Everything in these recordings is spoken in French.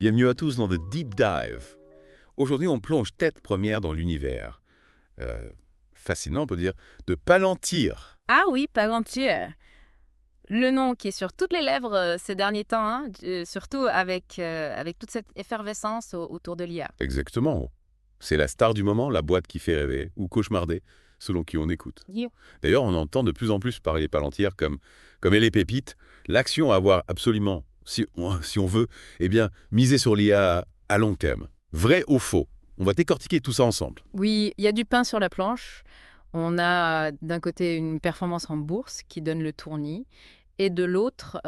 Bienvenue à tous dans The Deep Dive. Aujourd'hui, on plonge tête première dans l'univers. Fascinant, on peut dire, de Palantir. Ah oui, Palantir. Le nom qui est sur toutes les lèvres ces derniers temps, hein, surtout avec toute cette effervescence autour de l'IA. Exactement. C'est la star du moment, la boîte qui fait rêver ou cauchemarder, selon qui on écoute. Yo. D'ailleurs, on entend de plus en plus parler Palantir comme elle est pépite, l'action à avoir absolument, si on veut, eh bien, miser sur l'IA à long terme. Vrai ou faux? On va décortiquer tout ça ensemble. Oui, il y a du pain sur la planche. On a d'un côté une performance en bourse qui donne le tournis et de l'autre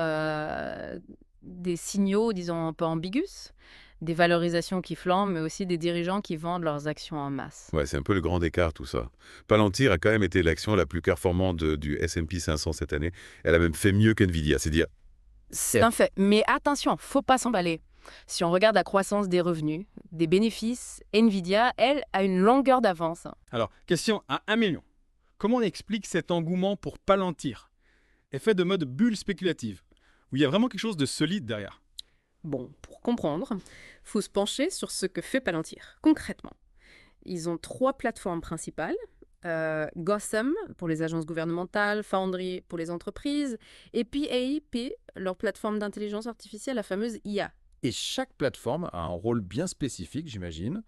des signaux, disons, un peu ambigus, des valorisations qui flambent, mais aussi des dirigeants qui vendent leurs actions en masse. Ouais, c'est un peu le grand écart, tout ça. Palantir a quand même été l'action la plus performante du S&P 500 cette année. Elle a même fait mieux qu'NVIDIA. C'est dire, C'est un fait. Mais attention, faut pas s'emballer. Si on regarde la croissance des revenus, des bénéfices, Nvidia, elle, a une longueur d'avance. Alors, question à 1 million. Comment on explique cet engouement pour Palantir? Effet de mode bulle spéculative, où il y a vraiment quelque chose de solide derrière. Bon, pour comprendre, faut se pencher sur ce que fait Palantir, concrètement. Ils ont 3 plateformes principales. Gotham pour les agences gouvernementales, Foundry pour les entreprises, et puis AIP, leur plateforme d'intelligence artificielle, la fameuse IA, Et chaque plateforme a un rôle bien spécifique, j'imagine.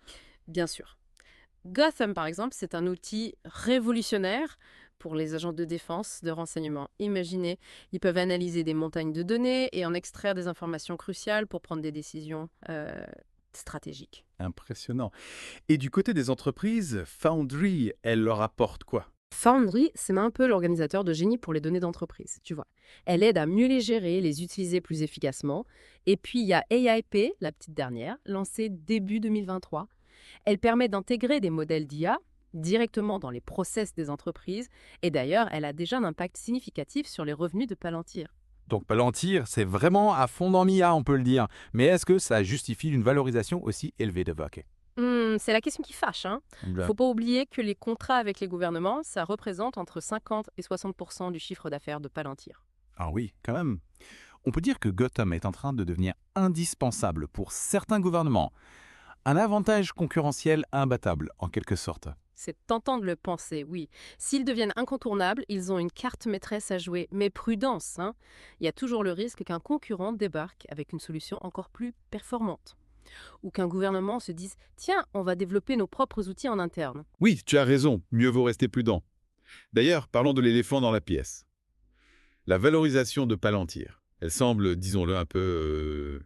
bien sûr. Gotham, par exemple, c'est un outil révolutionnaire pour les agents de défense, de renseignement. Imaginez, ils peuvent analyser des montagnes de données et en extraire des informations cruciales pour prendre des décisions stratégiques. Impressionnant. Et du côté des entreprises, Foundry, elle leur apporte quoi? Foundry, c'est un peu l'organisateur de génie pour les données d'entreprise, tu vois. Elle aide à mieux les gérer, les utiliser plus efficacement. Et puis, il y a AIP, la petite dernière, lancée début 2023. Elle permet d'intégrer des modèles d'IA directement dans les process des entreprises. Et d'ailleurs, elle a déjà un impact significatif sur les revenus de Palantir. Donc Palantir, c'est vraiment à fond dans MIA, on peut le dire. Mais est-ce que ça justifie une valorisation aussi élevée de Bucket? C'est la question qui fâche, hein. Faut pas oublier que les contrats avec les gouvernements, ça représente entre 50 et 60% du chiffre d'affaires de Palantir. Ah oui, quand même. On peut dire que Gotham est en train de devenir indispensable pour certains gouvernements. Un avantage concurrentiel imbattable, en quelque sorte. C'est tentant de le penser, oui. S'ils deviennent incontournables, ils ont une carte maîtresse à jouer. Mais prudence, hein. Il y a toujours le risque qu'un concurrent débarque avec une solution encore plus performante. Ou qu'un gouvernement se dise « Tiens, on va développer nos propres outils en interne oui, tu as raison, mieux vaut rester prudent. D'ailleurs, parlons de l'éléphant dans la pièce. La valorisation de Palantir, elle semble, disons-le, un peu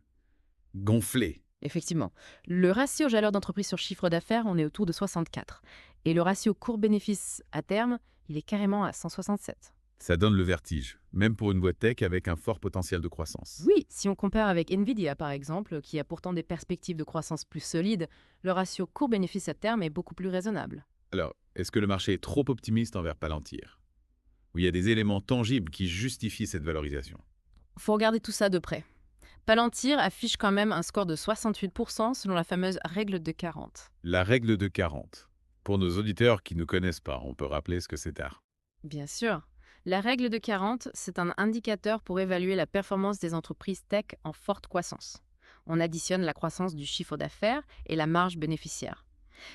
gonflée. ». Effectivement. Le ratio valeur d'entreprise sur chiffre d'affaires, on est autour de 64. Et le ratio court-bénéfice à terme, il est carrément à 167. Ça donne le vertige, même pour une boîte tech avec un fort potentiel de croissance. Oui, si on compare avec Nvidia par exemple, qui a pourtant des perspectives de croissance plus solides, le ratio court-bénéfice à terme est beaucoup plus raisonnable. Alors, est-ce que le marché est trop optimiste envers Palantir? Ou il y a des éléments tangibles qui justifient cette valorisation? Faut regarder tout ça de près. Palantir affiche quand même un score de 68% selon la fameuse règle de 40. La règle de 40. Pour nos auditeurs qui ne connaissent pas, on peut rappeler ce que c'est tard. Bien sûr. La règle de 40, c'est un indicateur pour évaluer la performance des entreprises tech en forte croissance. On additionne la croissance du chiffre d'affaires et la marge bénéficiaire.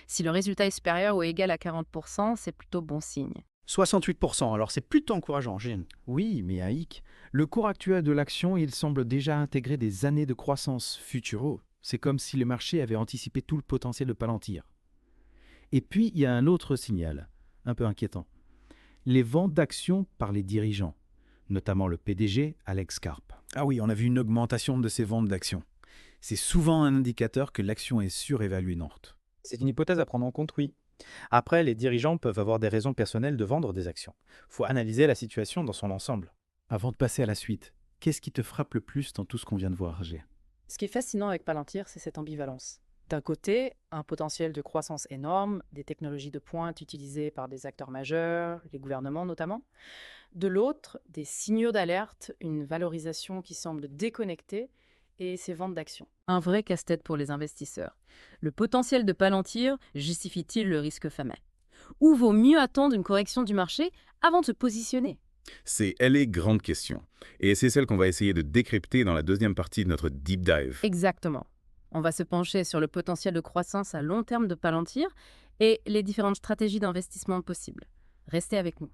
Si le résultat est supérieur ou égal à 40%, c'est plutôt bon signe. 68%, alors c'est plutôt encourageant, Gilles. Oui, mais Aïk, le cours actuel de l'action, il semble déjà intégrer des années de croissance futuro. C'est comme si le marché avait anticipé tout le potentiel de Palantir. Et puis, il y a un autre signal, un peu inquiétant. Les ventes d'actions par les dirigeants, notamment le PDG, Alex Karp. Ah oui, on a vu une augmentation de ces ventes d'actions. C'est souvent un indicateur que l'action est surévaluée, North. C'est une hypothèse à prendre en compte, oui. Après, les dirigeants peuvent avoir des raisons personnelles de vendre des actions. Faut analyser la situation dans son ensemble. Avant de passer à la suite, qu'est-ce qui te frappe le plus dans tout ce qu'on vient de voir, G? Ce qui est fascinant avec Palantir, c'est cette ambivalence. D'un côté, un potentiel de croissance énorme, des technologies de pointe utilisées par des acteurs majeurs, les gouvernements notamment. De l'autre, des signaux d'alerte, une valorisation qui semble déconnectée et ces ventes d'actions. Un vrai casse-tête pour les investisseurs. Le potentiel de Palantir justifie-t-il le risque fameux? Ou vaut mieux attendre une correction du marché avant de se positionner? Elle est grande question. Et c'est celle qu'on va essayer de décrypter dans la deuxième partie de notre deep dive. Exactement. On va se pencher sur le potentiel de croissance à long terme de Palantir et les différentes stratégies d'investissement possibles. Restez avec nous.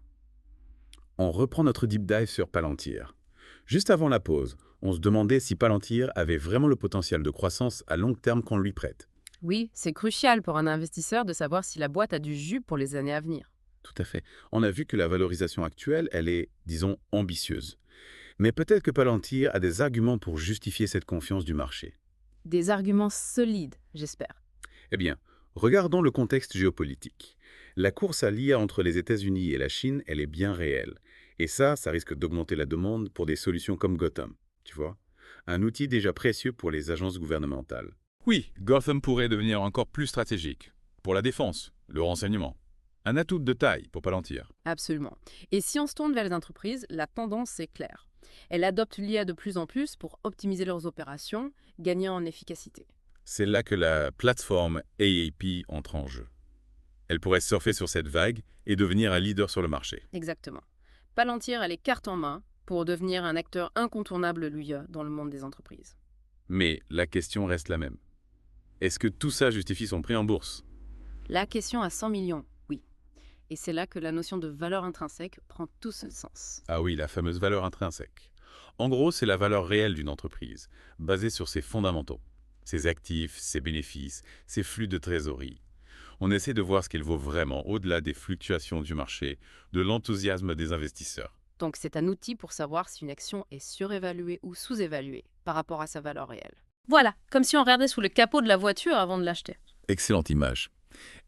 On reprend notre deep dive sur Palantir. Juste avant la pause, on se demandait si Palantir avait vraiment le potentiel de croissance à long terme qu'on lui prête. Oui, c'est crucial pour un investisseur de savoir si la boîte a du jus pour les années à venir. Tout à fait. On a vu que la valorisation actuelle, elle est, disons, ambitieuse. Mais peut-être que Palantir a des arguments pour justifier cette confiance du marché. Des arguments solides, j'espère. Eh bien, regardons le contexte géopolitique. La course à l'IA entre les États-Unis et la Chine, elle est bien réelle. Et ça risque d'augmenter la demande pour des solutions comme Gotham, tu vois. Un outil déjà précieux pour les agences gouvernementales. Oui, Gotham pourrait devenir encore plus stratégique. Pour la défense, le renseignement. Un atout de taille pour Palantir. Absolument. Et si on se tourne vers les entreprises, la tendance est claire. Elles adoptent l'IA de plus en plus pour optimiser leurs opérations, gagner en efficacité. C'est là que la plateforme AAP entre en jeu. Elle pourrait surfer sur cette vague et devenir un leader sur le marché. Exactement. Palantir a les cartes en main pour devenir un acteur incontournable de l'IA dans le monde des entreprises. Mais la question reste la même. Est-ce que tout ça justifie son prix en bourse? La question à 100 millions, oui. Et c'est là que la notion de valeur intrinsèque prend tout ce sens. Ah oui, la fameuse valeur intrinsèque. En gros, c'est la valeur réelle d'une entreprise, basée sur ses fondamentaux. Ses actifs, ses bénéfices, ses flux de trésorerie. On essaie de voir ce qu'elle vaut vraiment au-delà des fluctuations du marché, de l'enthousiasme des investisseurs. Donc c'est un outil pour savoir si une action est surévaluée ou sous-évaluée par rapport à sa valeur réelle. Voilà, comme si on regardait sous le capot de la voiture avant de l'acheter. Excellente image.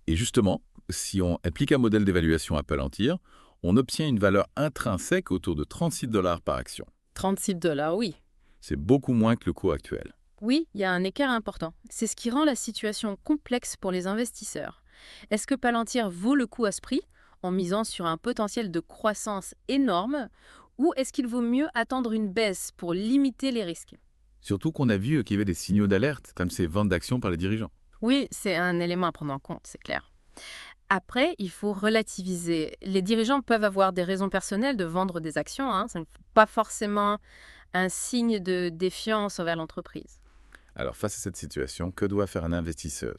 Et justement, si on applique un modèle d'évaluation à Palantir, on obtient une valeur intrinsèque autour de 36 $ par action. 36 $, oui. C'est beaucoup moins que le coût actuel. Oui, il y a un écart important. C'est ce qui rend la situation complexe pour les investisseurs. Est-ce que Palantir vaut le coup à ce prix en misant sur un potentiel de croissance énorme ou est-ce qu'il vaut mieux attendre une baisse pour limiter les risques? Surtout qu'on a vu qu'il y avait des signaux d'alerte, comme ces ventes d'actions par les dirigeants. Oui, c'est un élément à prendre en compte, c'est clair. Après, il faut relativiser. Les dirigeants peuvent avoir des raisons personnelles de vendre des actions, hein. Ce n'est pas forcément un signe de défiance envers l'entreprise. Alors face à cette situation, que doit faire un investisseur?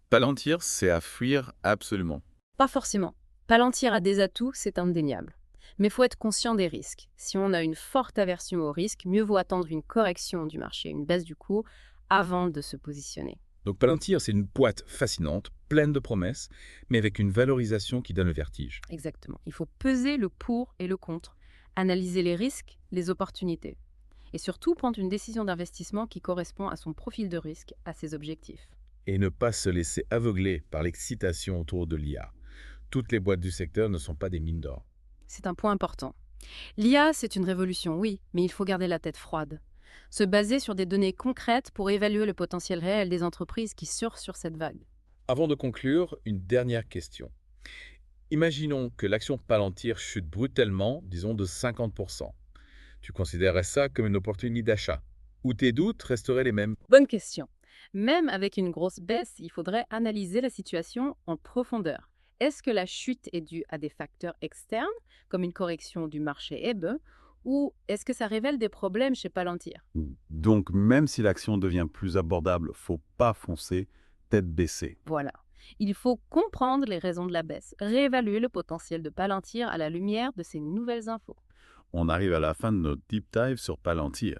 Palantir, c'est à fuir absolument. Pas forcément. Palantir a des atouts, c'est indéniable. Mais il faut être conscient des risques. Si on a une forte aversion au risque, mieux vaut attendre une correction du marché, une baisse du cours, avant de se positionner. Donc Palantir, c'est une boîte fascinante, pleine de promesses, mais avec une valorisation qui donne le vertige. Exactement. Il faut peser le pour et le contre, analyser les risques, les opportunités. Et surtout, prendre une décision d'investissement qui correspond à son profil de risque, à ses objectifs. Et ne pas se laisser aveugler par l'excitation autour de l'IA. Toutes les boîtes du secteur ne sont pas des mines d'or. C'est un point important. L'IA, c'est une révolution, oui, mais il faut garder la tête froide. Se baser sur des données concrètes pour évaluer le potentiel réel des entreprises qui surfent sur cette vague. Avant de conclure, une dernière question. Imaginons que l'action Palantir chute brutalement, disons de 50%. Tu considérerais ça comme une opportunité d'achat? Ou tes doutes resteraient les mêmes? Bonne question. Même avec une grosse baisse, il faudrait analyser la situation en profondeur. Est-ce que la chute est due à des facteurs externes, comme une correction du marché EBE, ou est-ce que ça révèle des problèmes chez Palantir? Donc même si l'action devient plus abordable, faut pas foncer tête baissée. Voilà. Il faut comprendre les raisons de la baisse, réévaluer le potentiel de Palantir à la lumière de ces nouvelles infos. On arrive à la fin de notre deep dive sur Palantir.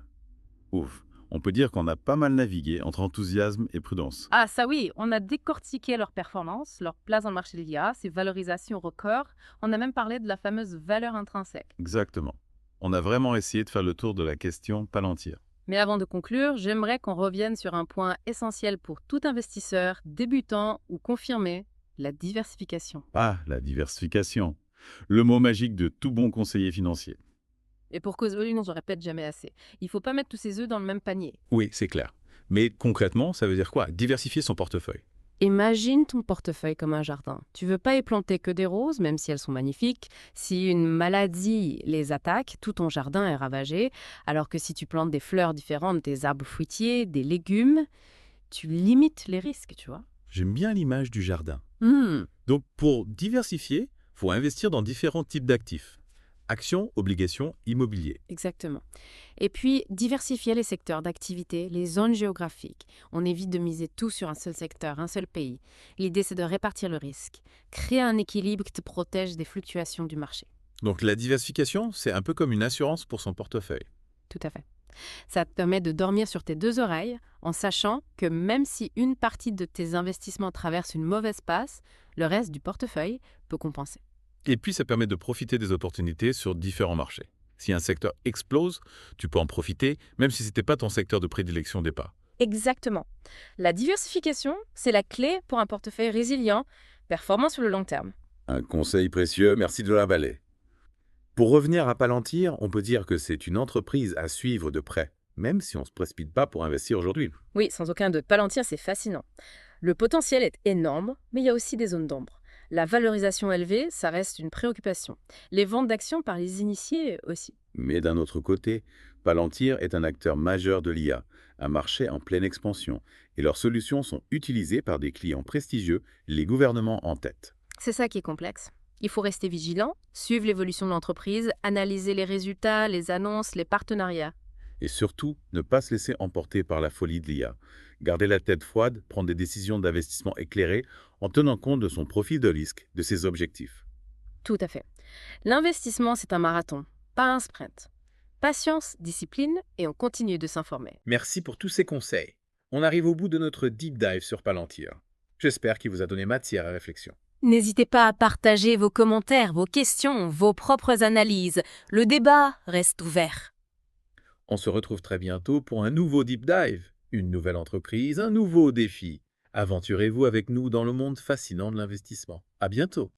Ouf, on peut dire qu'on a pas mal navigué entre enthousiasme et prudence. Ah ça oui, on a décortiqué leur performance, leur place dans le marché de l'IA, ses valorisations records. On a même parlé de la fameuse valeur intrinsèque. Exactement. On a vraiment essayé de faire le tour de la question Palantir. Mais avant de conclure, j'aimerais qu'on revienne sur un point essentiel pour tout investisseur, débutant ou confirmé, la diversification. Ah, la diversification. Le mot magique de tout bon conseiller financier. Et pour cause, oui, non, je répète jamais assez. Il ne faut pas mettre tous ses œufs dans le même panier. Oui, c'est clair. Mais concrètement, ça veut dire quoi? Diversifier son portefeuille. Imagine ton portefeuille comme un jardin. Tu veux pas y planter que des roses, même si elles sont magnifiques. Si une maladie les attaque, tout ton jardin est ravagé. Alors que si tu plantes des fleurs différentes, des arbres fruitiers, des légumes, tu limites les risques, tu vois. J'aime bien l'image du jardin. Hmm. Donc pour diversifier, il faut investir dans différents types d'actifs. actions, obligations, immobilier. Exactement. Et puis, diversifier les secteurs d'activité, les zones géographiques. On évite de miser tout sur un seul secteur, un seul pays. L'idée, c'est de répartir le risque. Créer un équilibre qui te protège des fluctuations du marché. Donc la diversification, c'est un peu comme une assurance pour son portefeuille. Tout à fait. Ça te permet de dormir sur tes deux oreilles en sachant que même si une partie de tes investissements traverse une mauvaise passe, le reste du portefeuille peut compenser. Et puis ça permet de profiter des opportunités sur différents marchés. Si un secteur explose, tu peux en profiter, même si ce n'était pas ton secteur de prédilection au départ. Exactement. La diversification, c'est la clé pour un portefeuille résilient, performant sur le long terme. Un conseil précieux, merci de l'avaler. Pour revenir à Palantir, on peut dire que c'est une entreprise à suivre de près, même si on ne se précipite pas pour investir aujourd'hui. Oui, sans aucun doute. Palantir, c'est fascinant. Le potentiel est énorme, mais il y a aussi des zones d'ombre. La valorisation élevée, ça reste une préoccupation. Les ventes d'actions par les initiés aussi. Mais d'un autre côté, Palantir est un acteur majeur de l'IA, un marché en pleine expansion, et leurs solutions sont utilisées par des clients prestigieux, les gouvernements en tête. C'est ça qui est complexe. Il faut rester vigilant, suivre l'évolution de l'entreprise, analyser les résultats, les annonces, les partenariats. Et surtout, ne pas se laisser emporter par la folie de l'IA. Garder la tête froide, prendre des décisions d'investissement éclairées en tenant compte de son profil de risque, de ses objectifs. Tout à fait. L'investissement, c'est un marathon, pas un sprint. Patience, discipline, et on continue de s'informer. Merci pour tous ces conseils. On arrive au bout de notre deep dive sur Palantir. J'espère qu'il vous a donné matière à réflexion. N'hésitez pas à partager vos commentaires, vos questions, vos propres analyses. Le débat reste ouvert. On se retrouve très bientôt pour un nouveau deep dive, une nouvelle entreprise, un nouveau défi. Aventurez-vous avec nous dans le monde fascinant de l'investissement. À bientôt.